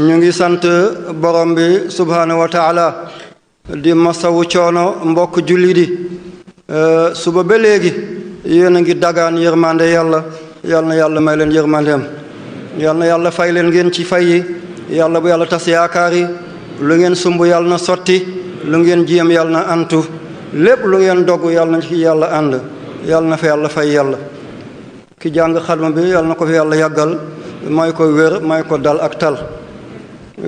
ñu ngi sant borom bi subhaanahu wa taala di masawu coono mbokk julli di suba ba léegi yéen a ngi dagaan yërmande yàlla yal na yàlla may leen yërmandeem yal na yàlla fay leen ngeen ci fay yi yàlla bu yàlla tas yaakaar yi lu ngeen sumb yàlla na sotti lu ngeen jéem yàlla na antu lépp lu ngeen dogg yàlla na ci yàlla ànd yàlla na fa yàlla fay yàlla ki jàng xadma bi yàlla na ko fi yàlla yàggal may ko wér may ko dal ak tal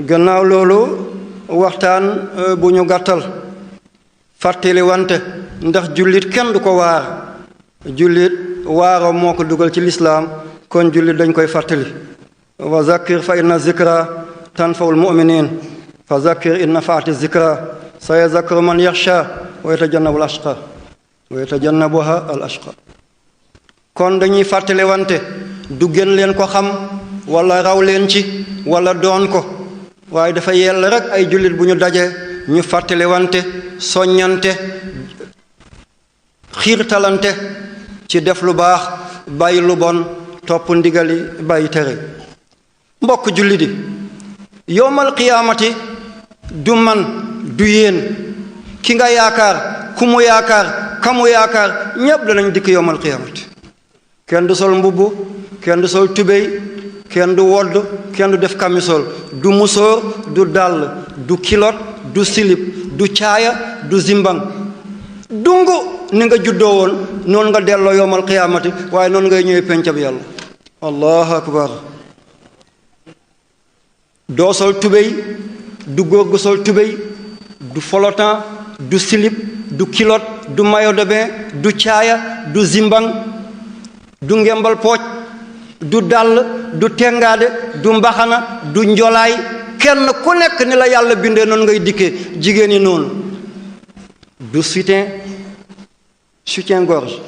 gannaaw loolu waxtaan bu ñu gàttal fàttali wante ndax jullit kenn du ko waar jullit waaro moo ko dugal ci lislaam kon jullit dañ koy fàttali wa zakkir fa inna zikra tanfa'ul mu'minin fa zakkir in nafa'ati zikra sayazakkaru man yaxsha wa yatajannabu al ashqa kon dañuy fàttali wante du gën leen ko xam wala raw leen ci wala doon ko waaye dafa yell rek ay jullit bu ñu dajee ñu fàttali wante soññante xiirtalante ci def lu baax bàyyi lu bon topp ndigali bàyyi tere mbokk jullit yi yowmal qiyaamati du man du yéen ki nga yaakaar ku mu yaakaar kamu yaakaar ñépp danañ dikk yowmal qiyaamati kenn du sol mbubb kenn du sol tubéy kenn du wodd kenn du def kamisol du musóor du dàll du kilot du silip du caaya du zimbang dungu ni nga juddoo woon noonu nga delloo yowmal qiyaamati waaye noonu ngay ñëwee pencab yàlla allahu akbar doo sol tubéy du góor gu sol tubéy du folotan du silip du kilot du maillot de bain du caaya du zimbang du ngembal pooc du dàll du tengaade du mbaxana du njolaay kenn ku nekk ni la yàlla bindee noonu ngay dikkee jigéen ñi noonu du soutien-gorge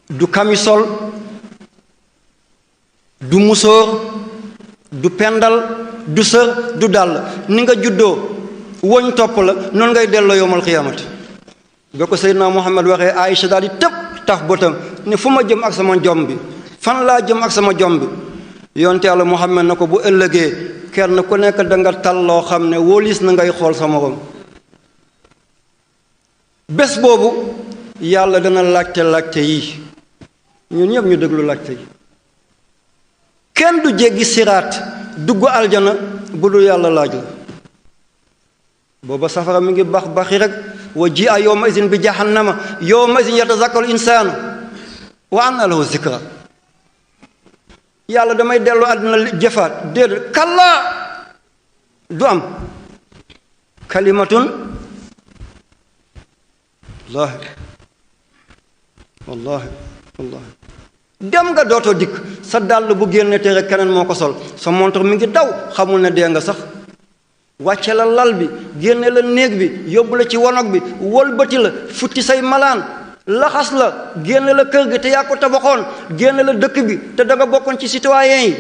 du camisole du musóor du pendal du sër du dàll ni nga juddoo woñ topp la noonu ngay delloo yowmal xiyaamati ba ko Seydina Muhammad waxee Aïcha daal di tëb taf bëtam ne fu ma jëm ak sama jom bi fan laa jëm ak sama jom bi yonte Yàlla Muhammad na ko bu ëllëgee kenn ku nekk da nga tal loo xam ne wóolis na ngay xool sa morom bés boobu yàlla dana laajte yi ñun ñëpp ñu déglu laajte yi kenn du jéggi siraat dugg aljana bu dul yàlla laaj la booba safara mi ngi baxi rek wa ji a yawma izin bi jahannama yawma izin yatazakkaru insaanu wa anna lahu zikra yàlla damay dellu àddina jëfaat déedéet kallaa du am kalimatun wallahi dem nga dootoo dikk sa dàll bu génne te rek keneen moo ko sol sa montre mi ngi daw xamul ne dee nga sax wàcce la lal bi génne la néeg bi yóbbu la ci wonog bi wëlbati la futti say malaan laxas la génne la kër gi te yaa ko tabaxoon génne la dëkk bi te da nga bokkoon ci citoyen yi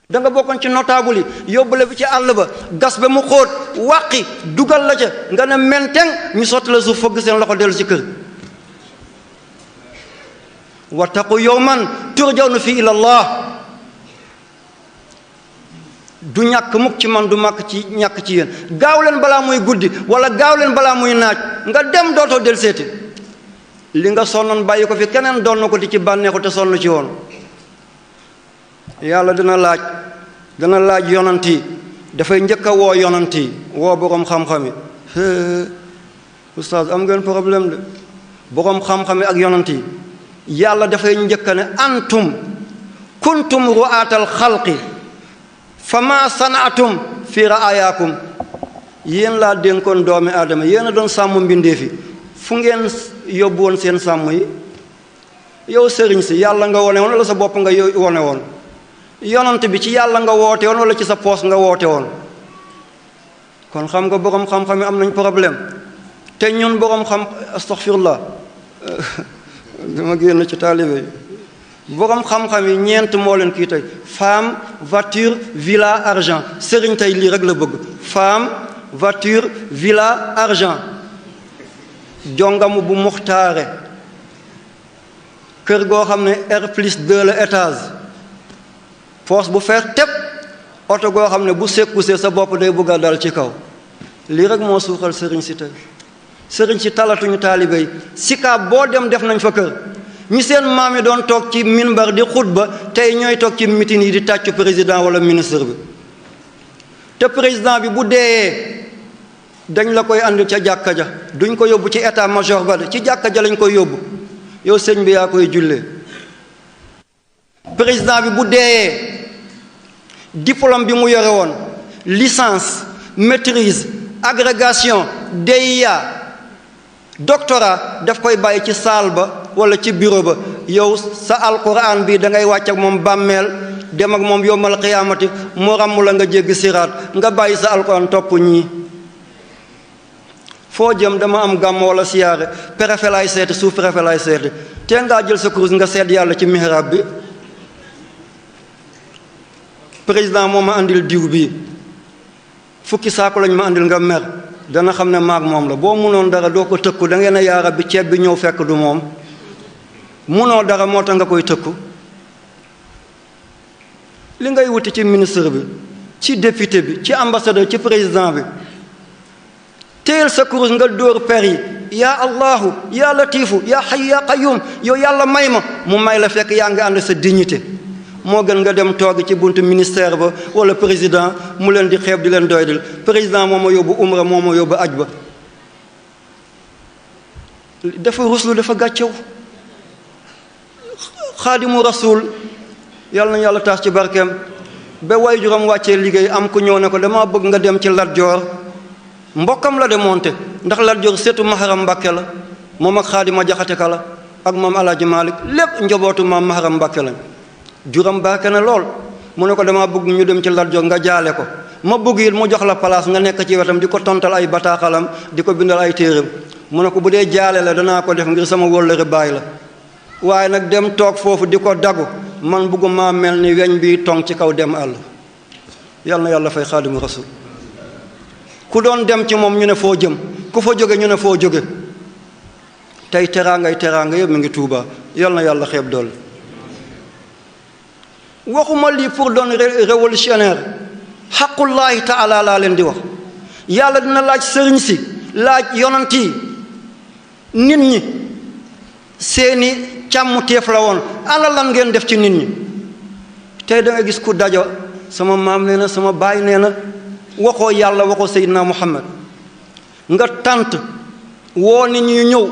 da nga bokkoon ci notable yi yóbbu la bi ci àll ba gas ba mu xóot wàqi dugal la ca nga ne menteng ñu sotti la suuf fëgg seen loxo dellu ci kër wattaqu yawman turjawna fi ila Allah du ñàkk mukk ci man du màkk ci ñàkk ci yéen gaaw leen balaa muy guddi wala gaaw leen balaa muy naaj nga dem dootoo del seeti li nga sonnoon bàyyi ko fi keneen doon na ko di ci bànneexu te sonn ci woon yàlla dina laaj yonant yi dafay njëkk a woo yonant yi woo boroom xam-xam yi oustaz am ngeen problème de boroom xam-xam yi ak yonant yi yàlla dafay njëkk ne antum kuntum ru'aatal xalqi fama sanaatum fi ra'ayakum yéen laa dénkoon doomi aadama yéen a doon sàmm mbindeefi fu ngeen yóbbu woon seen sàmm yi yow sëriñ si yàlla nga wone woon wala sa bopp nga wone woon yonant bi ci yàlla nga woote woon wala ci sa poos nga woote woon kon xam nga boroom xam-xam yi am nañ problème te ñun boroom xam astaghfirullah dama génn ci taalibe yi boroom xam-xam yi ñeent moo leen kii tey femme voiture villa argent sëriñ tey lii rek la bëgg femme voiture villa argent jongamu bu muxtaare kër goo xam ne R+2 la étage force bu fees tëb oto goo xam ne bu sekkusee sa bopp day bugg a dal ci kaw. lii rek moo suuxal sëriñ si tey sëriñ si talatuñu taalibe yi sikaab boo dem def nañ fa kër ñi seen maam yi doon toog ci minbar di xutba tey ñooy toog ci mitin yi di tàccu président wala ministre bi te président bi bu deeyee dañ la koy andi ca jàkka ja duñ ko yóbbu ci état major ba de ci jàkka ja lañ koy yóbbu yow sëñ bi yaa koy jullee président bi bu deeyee diplôme bi mu yore woon licence maîtrise agrégation DEA doctorat daf koy bàyyi ci salle ba wala ci bureau ba yow sa alquran bi da ngay wàcc ak moom bàmmeel dem ak moom yowmal qiyaamati mu ràmm la nga jéggi siraat nga bàyyi sa alquran topp ñii foo jëm dama am gàmm wala siyaare préfet laay seeti sous préfet laay seeti te ngaa jël sa kurus nga seet yàlla ci mihrab bi président moo ma andil diw bii fukki saako lañ ma andil nga mer dana xam ne maag moom la boo munoon dara doo ko tëkku da ngeen a yaara bi ceeb bi ñëw fekk du moom munoo dara moo tax nga koy tëkku li ngay wuti ci ministre bi ci député bi ci ambassadeur ci président bi téyel sa kurus nga dóor per yi yaa allahu yaa latifu yaa hayyu yaa qayyum yow yàlla may ma mu may la fekk yaa ngi ànd sa dignité moo gën nga dem toog ci buntu ministère ba wala président mu leen di xeeb di leen doydil président moo ma yóbbu umra moo ma yóbbu aj ba dafa ruslu dafa gàccew xaadimu rasul yàlla na yàlla taas ci barkeem ba waajuram wàccee liggéey am ku ñëw ne ko dama bëgg nga dem ci Lat Joor mbokkam la de monte ndax Lat Joor seetu Maharam Mbàkke la moom ak Xaadima Jaxate Ka la ak moom Alaaji Maalik lépp njobootu maam Maharam Mbàkke lañ juram barke na lool mu ne ko dama bëgg ñu dem ci Lat Joor nga jaale ko ma bëgg it mu jox la place nga nekk ci wetam di ko tontal ay bataaxalam di ko bindal ay téeram mu ne ko bu dee jaale la danaa ko def ngir sama wóllëre baay la waaye nag dem toog foofu di ko dagu man bëgguma mel ni weñ bi tong ci kaw dem àll yal na yàlla fay Xaadimu Rasuul ku doon dem ci moom ñu ne foo jëm ku fa jóge ñu ne foo jóge tey teraanga yëpp mi ngi Tuuba yal na yàlla xeeb dool waxuma lii pour doon révolutionnaire xaqullaahi taala laa leen di wax yàlla dina laaj sëriñ si laaj yonant yi nit ñi seeni càmm teef la woon ana lan ngeen def ci nit ñi tey da nga gis ku dajo sama maam nee na sama baay nee na waxoo yàlla waxoo Seydina Muhammad nga tànt woo nit ñi ñëw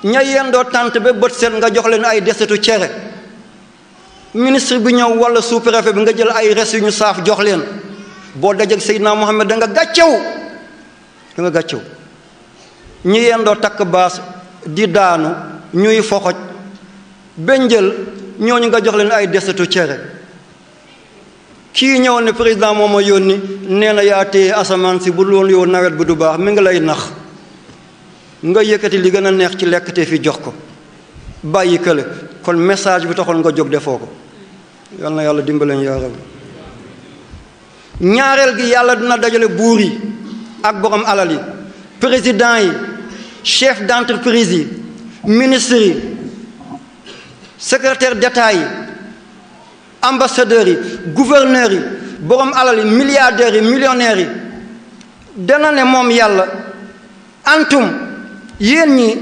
ña yendoo tànt ba bët set nga jox leen ay desetu cere ministre bi ñëw wala sous-préfet bi nga jël ay res yu ñu saaf jox leen boo dajeg Seydina Muhammad da nga gàccew ñi yendoo takk baas di daanu ñuy foxoj benjël ñooñu nga jox leen ay desetu cere kii ñëw ne président moo ma yónni nee na yaa téye asamaan si bu loolu yow nawet bi du baax mi ngi lay nax nga yëkkati li gën a neex ci lekk te fi jox ko bàyyi kële kon message bi taxoon nga jóg defoo ko yal na yàlla dimbaleen yaa rabbi ñaareel gi yàlla dina dajale buur yi ak borom alal yi président yi chef d'entreprise yi ministres yi secrétaire d'État yi ambassadeurs yi gouverneurs yi borom alal yi milliardaires yi millionnaires yi dana ne moom yàlla antum yéen ñi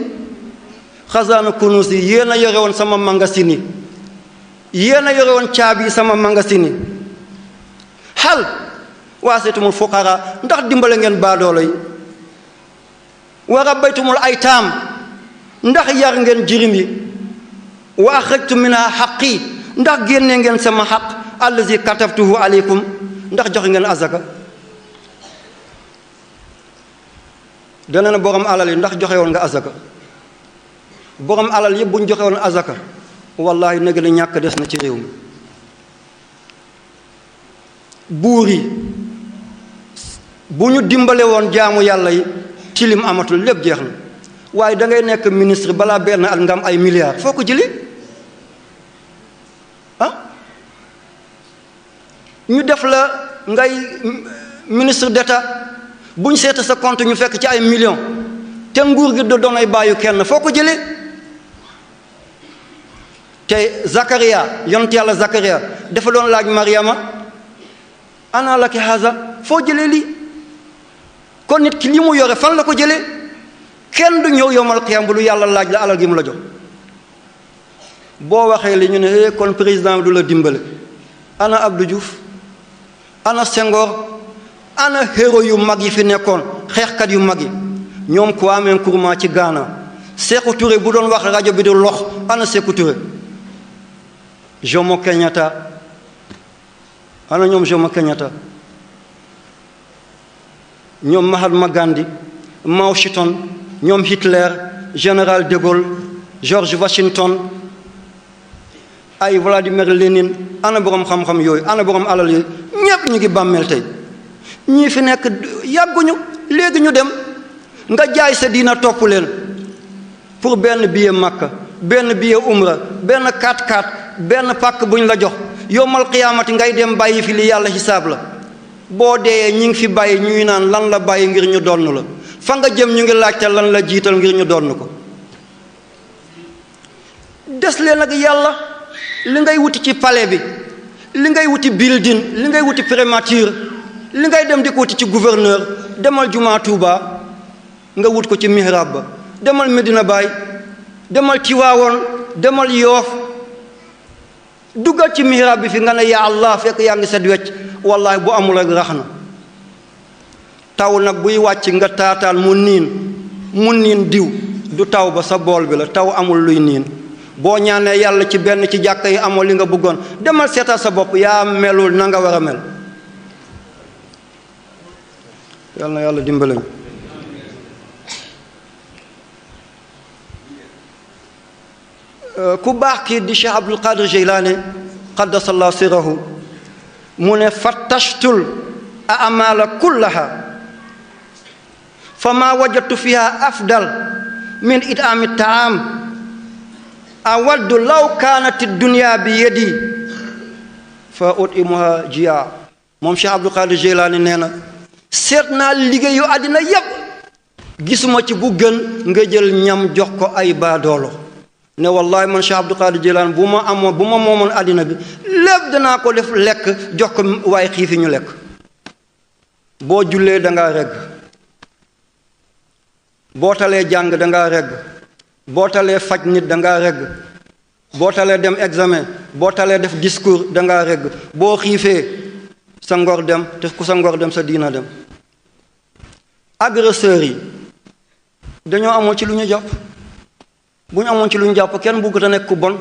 xasaanu kunus yi yéen a yore woon sama magasin yi yéen a yore woon caabi yi sama magasin yi xal waasetumul fuqara ndax dimbale ngeen baadoolo yi wa rabbaytumul aytaam ndax yar ngeen jirim yi wa axrajtu minha xaqi ndax génne ngeen sama xaq allazi katabtuhu aleykum ndax joxe ngeen azaka dana na borom alal yi ndax joxe woon nga azaka borom alal yëpp bu ñu joxe woon azaka wallahi nag la ñàkk des na ci réew mi buur yi bu ñu dimbale woon jaamu yàlla yi tilim amatul lépp jeex na waaye da ngay nekk ministre balaa benn at nga am ay milliards foo ko jëli ñu def la ngay ministre d'État bu ñu seeta sa compte ñu fekk ci ay millions te nguur gi da doon ay bàyyu kenn foo ko jëlee te Zakaria yonent yàlla Zakaria dafa doon laaj Mariama ana laki haza foo jëlee lii kon nit ki li mu yore fan la ko jëlee kenn du ñëw yowmal qiyam bu lu yàlla laaj la alal gi mu la jox boo waxee li ñu ne kon président du la dimbale ana Abdou Diouf ana Senghor ana héros yu mag yi fi nekkoon xeexkat yu mag yi ñoom Kwame Nkrumah ci Ghana Sékou Touré bu doon wax rajo bi di lox ana Sékou Touré Jomo Kenyatta ana ñoom Jomo Kenyatta ñoom Mahatma Gandhi Mao Zedong ñoom Hitler général de Gaulle George Washington ay Vladimir Lénine ana borom xam-xam yooyu ana borom alal yooyu ñépp ñu ngi bàmmeel tey ñii fi nekk yàgguñu léegi ñu dem nga jaay sa diina topp leen pour benn billet Makka benn billet umra benn 4x4 benn pàkk buñ la jox yowmal qiyaamati ngay dem bàyyi fi li yàlla xisaab la boo dee ñi ngi fi bàyyi ñuy naan lan la bàyyi ngir ñu donn la fa nga jëm ñu ngi laajte lan la jiital ngir ñu donn ko des leen ak yàlla li ngay wuti ci palais bi li ngay wuti building li ngay wuti primature li ngay dem di ko wuti ci gouverneur demal jumaa Tuuba nga wut ko ci mihrab ba demal Medina Baye demal Tiwaawoon demal Yoof duggal ci mihrab bi fi nga ne yaa Allah fekk yaa ngi set wecc wallahi bu amul rek rax na taw nag buy wàcc nga taataan mu niin diw du taw ba sa bool bi la taw amul luy niin boo ñaanee yàlla ci benn ci jàkka yi amoo li nga bëggoon demal seetal sa bopp yaa melul na nga war a mel yàlla na yàlla dimbalañ ku baax kii di Cheikh Abdul Qadir Jeylaani qaddasallahu sirrahu mu ne fattashtul a'mala kullaha fa ma wajadtu fiha afdal min it'ami ta'am awaddu law kanat ad-dunya bi yadi fa ut'imuha jiya moom Cheikh Abdul Qadir Jeylaani nee na seet naa liggéeyu àddina yépp gisuma ci bu gën nga jël ñam jox ko ay baadoolo ne wallahi man Cheikh Abdul Qadir Jeylaani bu ma moomoon àddina bi lépp danaa ko def lekk jox ko waaye xiifi ñu lekk boo jullee dangaa regg boo talee jàng dangaa regg boo talee faj nit dangaa regg boo talee dem examen boo talee def discours dangaa regg boo xiifee sa ngor dem te ku sa ngor dem sa diina dem agresseurs yi dañoo amoon ci lu ñu jàpp bu ñu amoon ci lu ñu jàpp kenn bëgg te nekk ku bon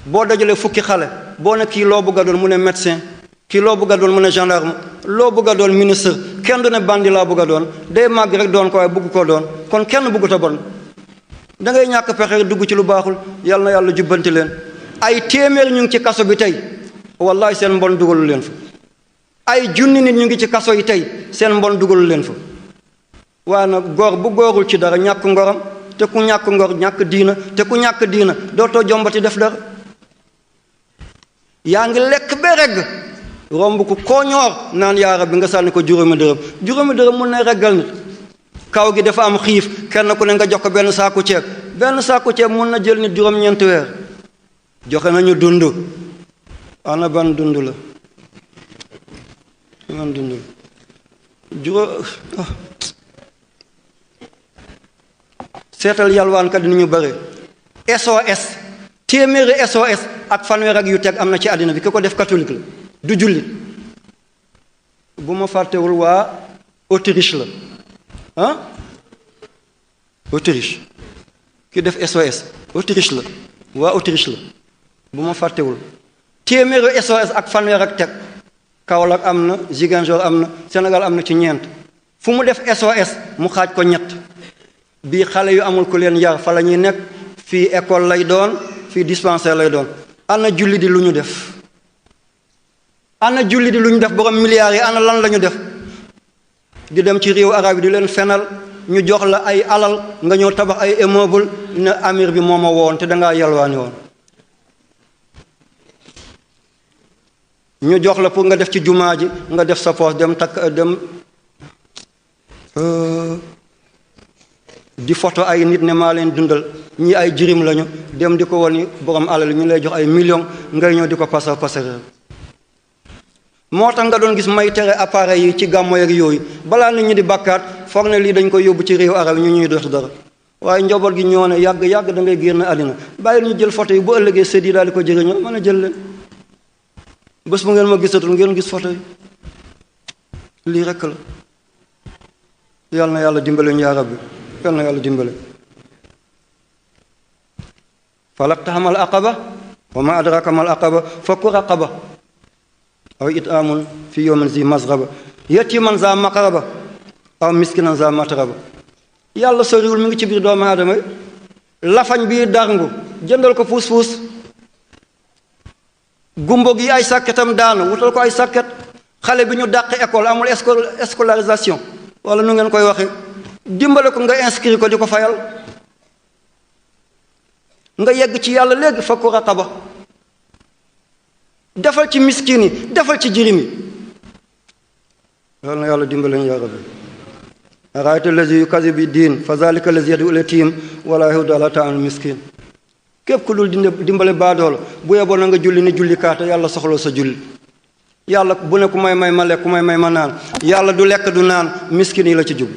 boo dajalee fukki xale boo ne kii loo bëgg a doon mu ne médecin kii loo bëgg a doon mu ne gendarme loo bëgg a doon ministre kenn du ne bandi laa bëgg a doon day màgg rek doon ko waaye bëgg koo doon kon kenn bëggut a bon da ngay ñàkk pexe dugg ci lu baaxul yàlla na yàlla jubbanti leen ay téeméer ñu ngi ci kaso bi tey wallahi seen mbon dugalu leen fa ay junni nit ñu ngi ci kaso yi tey seen mbon dugalu leen fa waaye nag góor bu góorul ci dara ñàkk ngoram te ku ñàkk ngor ñàkk diina te ku ñàkk diina dootoo jombati def dara yaa ngi lekk ba regg romb ko koo ñoor naan yaa rabbi nga sànni ko juróomi dërëm mun na reggal nit kaw gi dafa am xiif kenn ku ne nga jox ko benn saaku ceeb mun na jël nit juróom-ñeenti weer joxe nañu dund ana ban dund la ban dund la seetal yalwaankat ni ñu bare SOS téeméeri SOS ak fanweer ak yu teg am na ci àddina bi ki ko def catholique la du jullit bu ma fàttewul waa Autriche la ah Autriche ki def SOS Autriche la waa Autriche la bu ma fàttewul téeméeri SOS ak fanweer ak teg Kaolack am na Ziguinchor am na Sénégal am na ci ñeent fu mu def SOS mu xaaj ko ñett bii xale yu amul ku leen yar fa la ñuy nekk fii école lay doon fii dispensaire lay doon ana julli di lu ñu def borom milliards yi ana lan la ñu def di dem ci réew arab yi di leen fenal ñu jox la ay alal nga ñëw tabax ay immeuble ne amir bi moo ma woon te dangaa yalwaani woon ñu jox la pour nga def ci jumaa ji nga def sa poos dem takk dem di photo ay nit ne maa leen dundal ñi ay jirim lañu dem di ko woni borom alal ñu lay jox ay millions ngay ñëw di ko pasar pasare. moo tax nga doon gis may tere appareil yi ci gàmmo yeeg yooyu balaa nit ñi di bàkkaat foog ne lii dañ koy yóbbu ci réew arab ñu ñuy def dara waaye njaboot gi ñoo ne yàgg yàgg da ngay génn àddina bàyyi ñu jël photo yi bu ëllëgee sët yi daal di ko jëriñoo mën a jël leen bés bu ngeen ma gisatul ngeen gis photo yi lii rekk la. yal na yàlla dimbale ñu yaa rabbi yal na yàlla dimbale. falaqtahamal aqaba wa ma adraka mal aqaba fakku raqaba aw it'amun fi yawmin zi masghaba yatiman za maqraba aw miskinan za matraba. yàlla soriwul mi ngi ci biir doomu aadama lafañ bii darngu jëndal ko fuus fuus gumbo gi ay sàkketam daanu wutal ko ay sàkket xale bi ñu dàq école amul scolarisation wala nu ngeen koy waxe dimbale ko nga inscrire ko di ko fayal nga yegg ci yàlla léegi fakku raqaba. defal ci miskin yi defal ci jirim yi yal na yàlla dimbale ñu yaa rabbi. araayta allazi yukazibu bi diin fa zalika allazi yad'u al-yatim wala yahuddu ala ta'amil miskin. képp ku dul dimbale baadoola bu yeboo na nga julli ni julli kaata yàlla soxla sa julli. yàlla bu ne ku may may ma lekk ku may may ma naan yàlla du lekk du naan miskin yi la ci jub.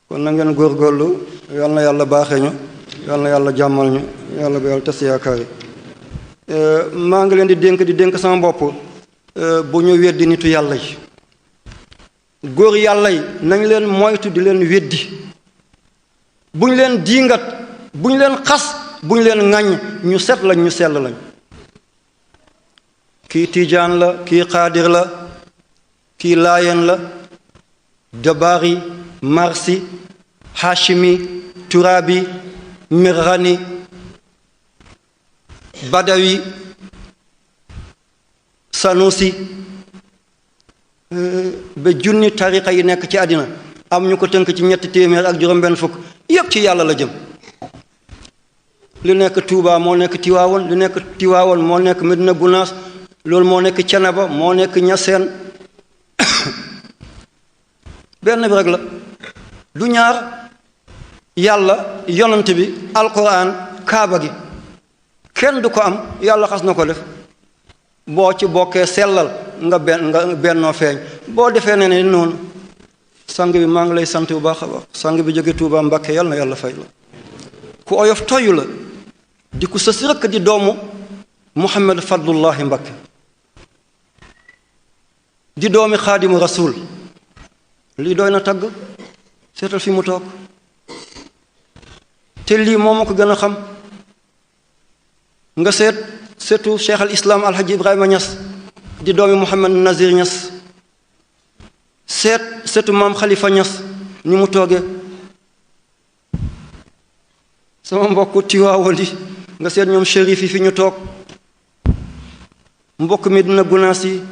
kon na ngeen góorgóorlu yal na yàlla baaxee ñu yal na yàlla jàmmal ñu yàlla ba yàlla tas yaakaar yi. maa ngi leen di dénk sama bopp bu ñu weddi nitu yàlla yi góor yàlla yi nañ leen moytu di leen weddi bu ñu leen diingat bu ñu leen xas bu ñu leen ŋàññ ñu set lañ ñu sell lañ. kii tiijaan la kii xaadir la kii laayeen la dabaari marsi hashimi turabi mirghani badawi sanusi ba junni tariqa yi nekk ci àddina am ñu ko tënk ci 300 ak juróom-benn fukk yépp ci yàlla la jëm. li nekk Touba moo nekk Tiwaawoon li nekk Tiwaawoon moo nekk Medina Gunaas loolu moo nekk Cenaba moo nekk Ñaseen benn bi rek la du ñaar yàlla yonant bi alquran kaaba gi kenn du ko am yàlla xas na ko def boo ci bokkee sellal nga bennoo feeñ boo defee ne noonu sang bi maa ngi lay sant bu baax a baax sang bi jóge Tuuba Mbàkke yàlla na yàlla fay la ku oyof toyu la di ku sës rëkk di doomu Muhammad Fadlullahi Mbàkke di doomi xaadimu rasul lii doy na tagg seetal fi mu toog te lii moo ma ko gën a xam nga seetu cheikh al islam alhaji Ibrahima Niass di doomi Mouhamad Nazir Niass seetu maam Khalifa Niass ni mu toogee sama mbokku Tiwaawan yi nga seet ñoom shérif yi fi ñu toog mbokk mi dina gunaas yi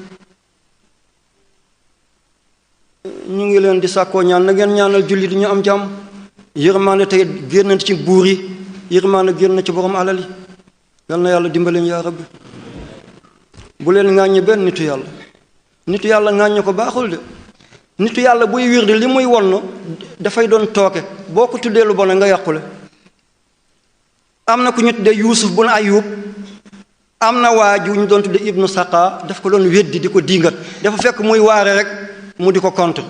ñu ngi leen di sàkkoo ñaan na ngeen ñaanal julli di ñu am jàmm yërmaande tey génn ci buur yi yërmaande génn ci borom alal yi yal na yàlla dimbaleen yaa rabbi bu leen ŋàññi benn nitu yàlla ŋàññi ko baaxul de nitu yàlla buy wirdi li muy wonn dafay doon tooke boo ko tuddee lu bon nga yàqule am na ku ñu tuddee Yuusuf bun Ayub am na waaju ñu doon tuddee Ibnu Saqa daf ko doon weddi di ko diingat dafa fekk muy waare rek mu di ko contre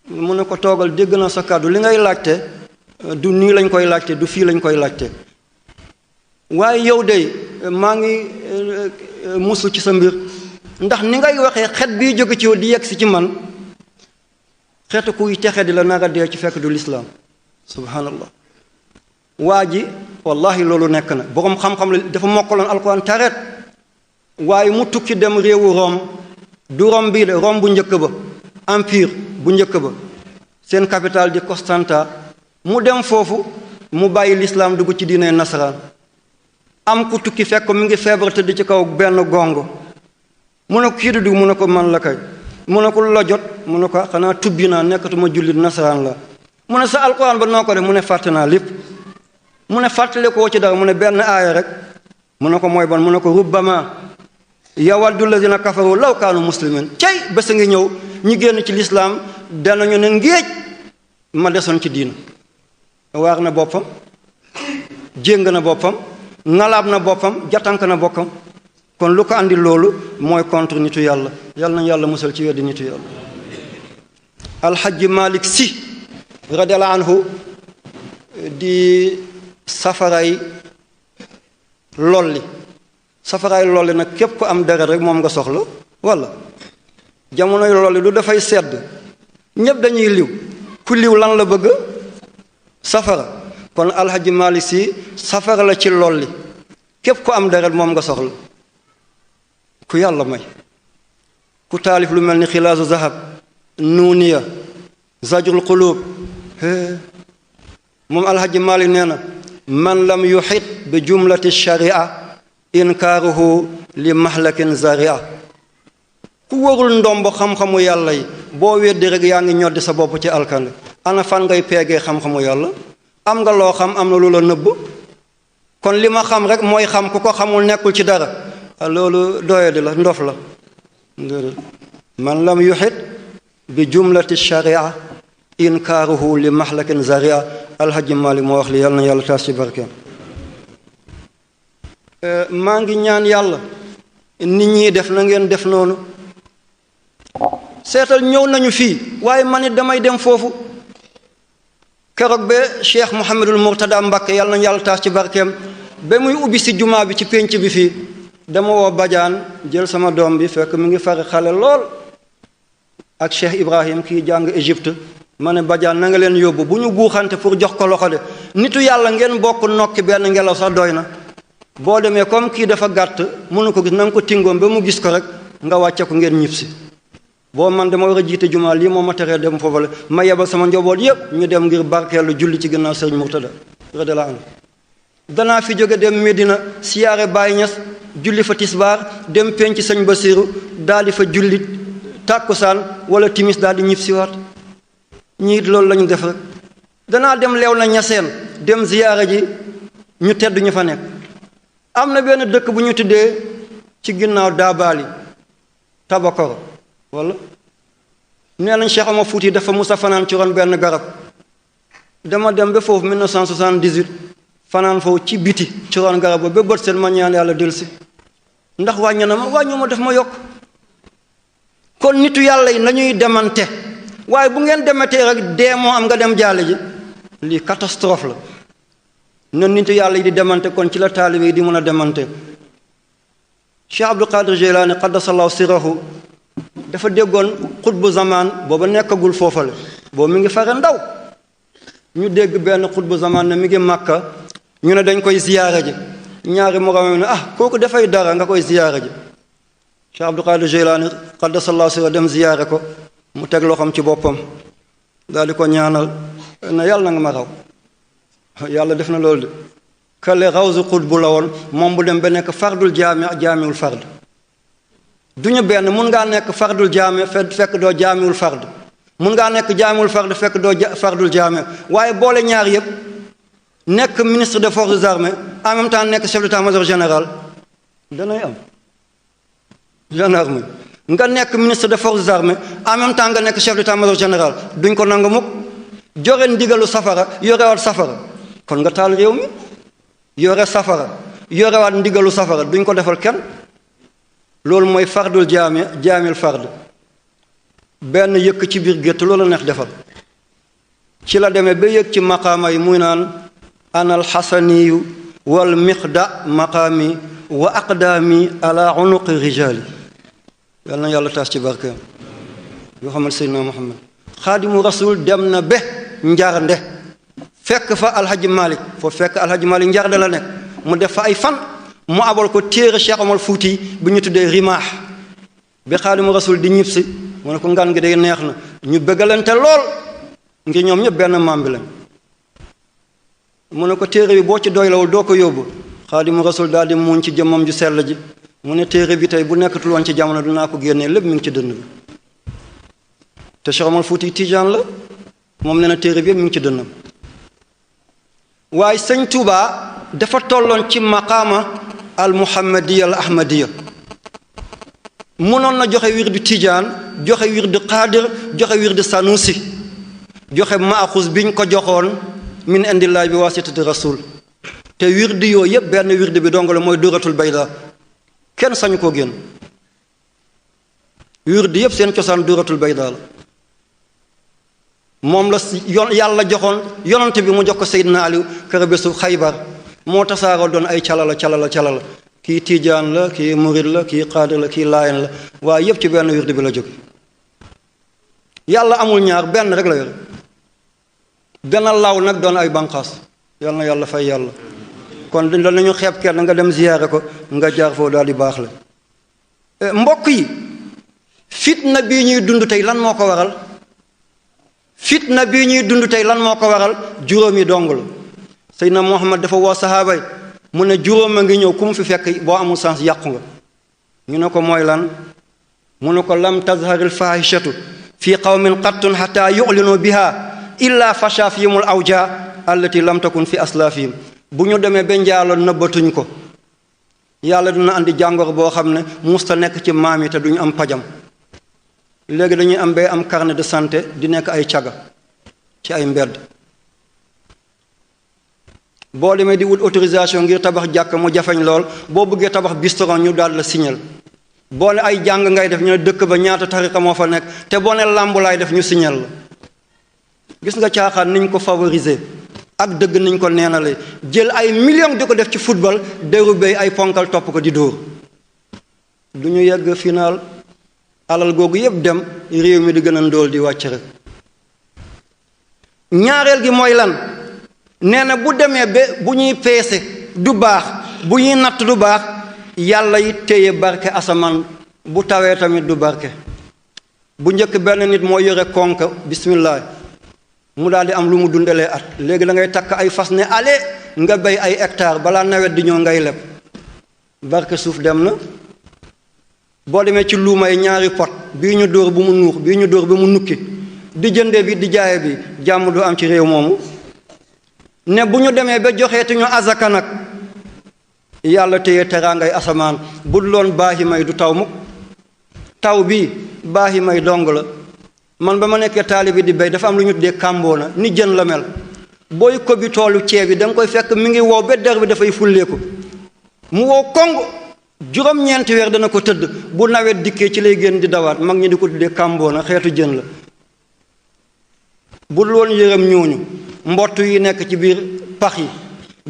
mu ne ko toogal dégg na sa kàddu li ngay laajte du nii lañ koy laajte du fii lañ koy laajte waaye yow de maa ngi musu ci sa mbir ndax ni ngay waxee xet bii jóge ci yow di yegg si ci man xeetu kuy texe di la nara dee ci fekk du lislaam subhanallah waa ji wallahi loolu nekk na boroom xam-xam la dafa mokkaloon alquran tareet waaye mu tukki dem réewu Rome du Rome bii de Rome bu njëkk ba empire bu njëkk ba seen capitale di Constanta mu dem foofu mu bàyyi lislaam dugg ci diine nasaraan am ku tukki fekk mi ngi feebar tëdd ci kaw benn gongo mu ne ko kii du mu ne ko man la kay mu ne ko lu la jot mu ne ko xanaa tubbi naa nekkatuma jullit nasaraan la mu ne sa alquran ba noo ko def mu ne fàtte naa lépp mu ne fàttale koo ci dara mu ne benn aaya rek mu ne ko mooy ban mu ne ko rubbama yawaddu lazina kafaru law kaanu muslimin cey bés a ngi ñëw ñi génn ci lislaam danañu ne ngéej ma desoon ci diina waar na boppam jéng na boppam ngalaab na boppam jatank na boppam kon lu ko andi loolu mooy contre nitu yàlla yàlla nañu yàlla musal ci weddi nitu yàlla. alxaji Malik Si radiyallahu anhu di safaray lolli nag képp ku am deret rek moom nga soxla walla jamonoy lolli du dafay sedd ñépp dañuy liw ku liw lan la bëgg safara kon alxaji Malik Si safara la ci lolli képp ku am deret moom nga soxla ku yàlla may ku taalif lu mel ni xilaasu zahab nuuniya zajrul qulub moom alxaji Malik nee na man lam yuxit bi jumlati sharia inkaaruhu li mahlakin zaria ku warul ndomb xam-xamu yàlla yi boo weddi rek yaa ngi ñoddi sa bopp ci alkande ana fan ngay peegee xam-xamu yàlla am nga loo xam am na lu la nëbb kon li ma xam rek mooy xam ku ko xamul nekkul ci dara loolu doyadi la ndof la man lam yuxit bi jumlati sharia inkaaruhu li mahlakin zaria alhaji Malik moo wax li yàlla na yàlla taas ci barkeem maa ngi ñaan yàlla nit ñi def na ngeen def noonu seetal ñëw nañu fii waaye man it damay dem foofu keroog ba Cheikh Mouhamadul Mourtada Mbacké yàlla na yàlla taas ci barkeem ba muy ubbi si jumaa bi ci pénc bi fii dama woo bajaan jël sama doom bi fekk mi ngi fari xale lool ak Cheikh Ibrahim kii jàng Égypte ma ne bajaan na nga leen yóbbu bu ñu buuxante pour jox ko loxo de nitu yàlla ngeen bokk nokki benn ngelaw sax doy na boo demee comme kii dafa gàtt mënu ko gis na nga ko tingoom ba mu gis ko rek nga wàcce ko ngeen ñibbisi boo man dama war a jiite jumaa lii moo ma teree dem foofu la ma yebal sama njaboot yépp ñu dem ngir barkeelu julli ci ginnaaw Sëriñ Murtada radiyallahu anhu danaa fi jóge dem Medina siyaare Baay Ñas julli fa tisbaar dem penc Sëñ Basiru daal di fa julli tàkkusaan wala timis daal di ñibbisiwaat ñiit loolu lañu def rek danaa dem leew na ñaseen dem ziyaara ji ñu tedd ñu fa nekk am na benn dëkk bu ñu tuddee ci ginnaaw Daabaali Tabakoro wala nee nañ Cheikh Omar Fouti dafa musa fanaan ci ron benn garab dama dem ba foofu 1978 fanaan foofu ci biti ci ron garab ba bët seen ma ñaan yàlla dellusi ndax wàññi na ma wàññu ma def ma yokk kon nitu yàlla yi nañuy demante waaye bu ngeen demetee rek dee moo am nga dem jaale ji lii catastrophe la na nitu yàlla yi di demante kon ci la taalibe yi di mën a demante Cheikh Abdul Qadir Jilani qaddasallahu sirahu dafa déggoon xutbu zaman booba nekkagul foofale boobu mi ngi fare ndaw ñu dégg benn xutbu zaman ne mi ngi Makka ñu ne dañ koy ziyaara ji ñaari moroom ne kooku dafay dara nga koy ziyaara ji Cheikh Abdul Qadir Jilani qaddasallahu sirahu dem ziyaare ko mu teg loxoom ci boppam daal di ko ñaanal ne yàlla na nga ma raw yàlla def na loolu de kale rawsu xutbu la woon moom bu dem ba nekk fardul jaamiwul fard duñu benn mun ngaa nekk fardul jaami fekk doo jaamiwul fard mun ngaa nekk jaamiwul fard fekk doo fardul jaami waaye boole ñaar yëpp nekk ministre des forces armées en même temps nekk chef d'état-major général danay am gendarme nga nekk ministre des forces armées en même temps nga nekk chef d'état-major général duñ ko nangu mukk jore ndigalu safara yorewaat safara kon nga taal réew mi yore safara yorewaat ndigalu safara duñ ko defal kenn loolu mooy fardul jaamil fard benn yëkk ci biir gétt loolu neex defal ci la demee ba yëg ci maqaama yi muy naan anal xasaniyu wal miqda maqaami wa aqdaami ala unuqi rijaali yal na yàlla taas ci barkeem yoo xamal seydina Muhammad xaadimu rasul dem na be njarnde fekk fa alhaji Malik foofu fekk alhaji Malik njarnde la nekk mu def fa ay fan mu abal ko téere Cheikh Omar Fouti bi ñu tuddee rimaax bi xaadimu rasul di ñib si mu ne ko ngan gi day neex na ñu bëggalante lool ngir ñoom ñëpp benn maam bi lañ mu ne ko téere bi boo ci doylawul doo ko yóbbu xaadimu rasul daal di muñ ci jëmmam ju sell ji mu ne téere bi tey bu nekkatul woon ci jamono dinaa ko génnee lépp mi ngi ci dënn bi te Cheikh Omar Fouti Tijaan la moom nee na téere bi yëpp mi ngi ci dënnam waaye sëñ Touba dafa tolloon ci maqaama al muhammadiya al ahmadiya mënoon na joxe wirdu Tijaan joxe wirdu Qaadir joxe wirdu Sanusi joxe maaxus biñ ko joxoon min indillahi bi wasitati rasul te wirdi yooyu yëpp benn wirdi bi dong la mooy duratul bayda kenn sañu koo génn wirdi yëpp seen cosaan duratul bayda la moom la yàlla joxoon yonante bi mu jox ko Seydina Aliou kër bésu Xaybar moo tasaaroo doon ay calala kii tiijaan la kii murid la kii xaadir la kii laayen la waaye yëpp ci benn wirdi bi la jóge yàlla amul ñaar benn rek la yor dana law nag doon ay banqaas yal na yàlla fay yàlla kon danañu xeeb kenn nga dem ziyaare ko nga jaar foofu daal di baax la mbokk yi fitna bii ñuy dund tey lan moo ko waral fitna bii ñuy dund tey lan moo ko waral juróomi dong la Seydina Muhammad dafa woo sahaaba yi mu ne juróom a ngi ñëw ku mu fi fekk boo amul sens yàqu nga ñu ne ko mooy lan mu ne ko lam tazharil fahishatu fi qawmin qattun hatta yu'linu biha illa fasha fihimul awja allati lam takun fi aslafihim bu ñu demee ba njaalo nëbbatuñ ko yàlla dina andi jàngoro boo xam ne musta nekk ci maam yi te duñu am pajam léegi dañuy am bay am carnet de santé di nekk ay caga ci ay mbedd boo demee di wut autorisation ngir tabax jàkk mu jafeñ lool boo bëggee tabax bistoron ñu daal la signal boo ne ay jàng ngay def ñu ne dëkk ba ñaata tariqa moo fa nekk te boo ne làmb laay def ñu signal la gis nga caaxaan niñ ko favoriser ak dëgg niñ ko neenale jël ay millions di ko def ci football dérubé ay ponkal topp ko di dóor du ñu yegg final alal googu yépp dem réew mi di gën a ndóol di wàcc rek ñaareel gi mooy lan nee na bu demee ba bu ñuy peese du baax bu ñuy natt du baax yàlla yi téye barke asamaan bu tawee tamit du barke bu njëkk benn nit moo yore konk bismillah mu daal di am lu mu dundalee at léegi da ngay takk ay fas ne ale nga béy ay hectare balaa nawet di ñëw ngay leb barke suuf dem na boo demee ci luumay ñaari pot bii ñu dóor bu mu nuux bii ñu dóor ba mu nukki di jënde bi di jaaye bi jàmm du am ci réew moomu ne bu ñu demee ba joxeeti ñu azaka nag yàlla téye teraangay asamaan bu loon baaxi may du taw mukk taw bi baaxi may dong la man ba ma nekkee taalibi di béy dafa am lu ñu tuddee kàmboona ni jën la mel booy ko bi toolu ceeb bi da nga koy fekk mi ngi wow ba der bi dafay fulleeku mu wow kong juróom-ñeenti weer dana ko tëdd bu nawet dikkee ci lay génn di dawaat mag ñi di ko tuddee kàmboona xeetu jën la bu loon yërëm ñooñu mbott yi nekk ci biir pax yi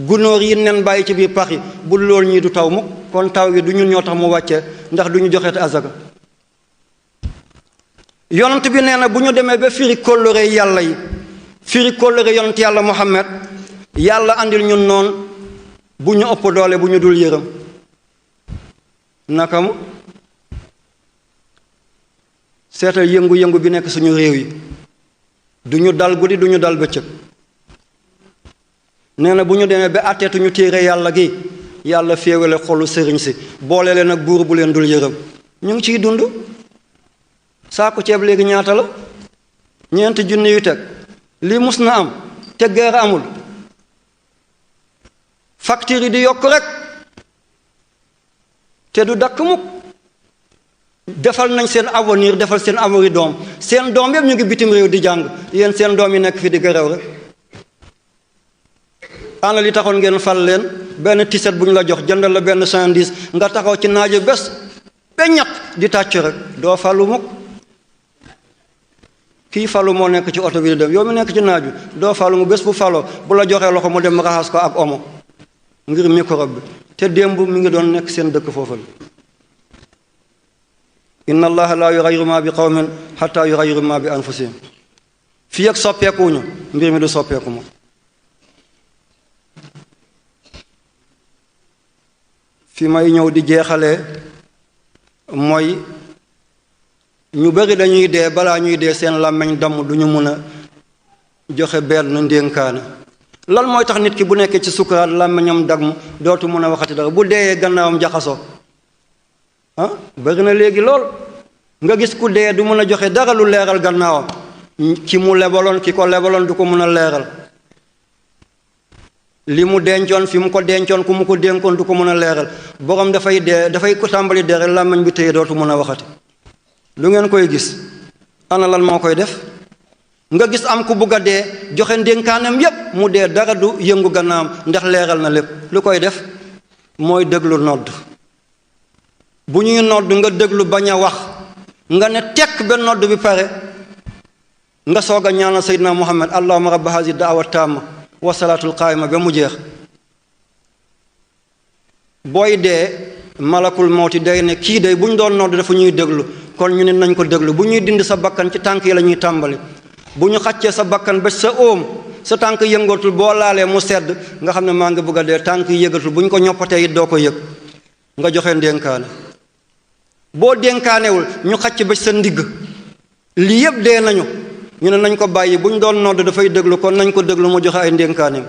gunóor yi nen bàyyi ci biir pax yi bu lool ñii du taw mukk kon taw gi du ñun ñoo tax mu wàccee ndax du ñu joxeeti azaka yonent bi nee na bu ñu demee ba firi kóllëre yàlla yi firi kóllëre yonent yàlla Muhammad yàlla andil ñun noon bu ñu ëpp doole bu ñu dul yërëm naka mu seetal yëngu-yëngu bi nekk suñu réew yi du ñu dal guddi du ñu dal bëccëg nee na bu ñu demee ba àtteetuñu téere yàlla gi yàlla féewale xolu sëriñ si boole leen ak buur bu leen dul yërëm ñu ngi ciy dund saako ceeb léegi ñaata la 4 junni yu teg lii mus na am te guerre amul facture yi di yokk rek te du dakk mukk defal nañ seen avenir defal seen avenir doom seen doom yëpp ñu ngi bitim réew di jàng yéen seen doom yi nekk fi di gërëw rek ana li taxoon ngeen fal leen benn tiset bu ñu la jox jëndal la benn 110 nga taxaw ci naaje bés ba ñaq di tàcc rek doo falu mukk kii falu moo nekk ci oto bi di dem yow mi nekk ci naaju doo falu mu bés bu faloo bu la joxee loxo mu dem raxas ko ak omo ngir microbe bi te démb mi ngi doon nekk seen dëkk foofu la inna allaha la yughayyiru ma bi qawmin hatta yughayyiru ma bi anfusihim fii ak soppeekuñu mbir mi du soppeeku moom fi may ñëw di jeexalee mooy ñu bari dañuy dee balaa ñuy dee seen làmmiñ damm du ñu mun a joxe benn ndénkaane lan mooy tax nit ki bu nekkee ci sukuraat làmmiñam damm dootu mun a waxati dara bu deeyee gannaawam jaxasoo bari na léegi lool nga gis ku dee du mun a joxe dara lu leeral gannaawam ki mu lebaloon ki ko lebaloon du ko mun a leeral li mu dencoon fi mu ko dencoon ku mu ko dénkoon du ko mën a leeral borom dafay dee dafay ko tàmbali dee rek làmmiñ bi téye dootu mën a waxati lu ngeen koy gis ana lan moo koy def nga gis am ku bugg a dee joxe ndénkaanam yépp mu dee dara du yëngu gannaam ndax leeral na lépp lu koy def mooy déglu nodd bu ñuy nodd nga déglu bañ a wax nga ne tekk ba nodd bi pare nga soog a ñaanal seydina muhammad allahumma rabba hazi da'wa tamma wa salaatul qaayima ba mu jeex booy dee malakul mawti day ne kii day bu ñu doon nodd dafa ñuy déglu kon ñu ne nañ ko déglu bu ñuy dindi sa bakkan ci tànk yi la ñuy tàmbali bu ñu xàccee sa bakkan ba sa óom sa tànk yëngatul boo laalee mu sedd nga xam ne maa ngi bëgg a dee tànk yi yëgatul bu ñu ko ñoppatee it doo ko yëg nga joxe ndénkaane boo dénkaanewul ñu xàcc ba sa ndigg lii yëpp dee nañu ñu ne nañ ko bàyyi bu ñu doon nodd dafay déglu kon nañ ko déglu mu joxe ay ndénkaaneem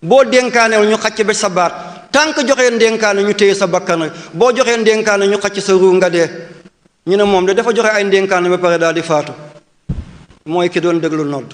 boo dénkaanewul ñu xàcc ba sa baat tànk joxee ndénkaane ñu téye sa bakkan boo joxee ndénkaane ñu xàcc sa ruu nga dee ñu ne moom de dafa joxe ay ndénkaane ba pare daal di faatu mooy ki doon déglu nodd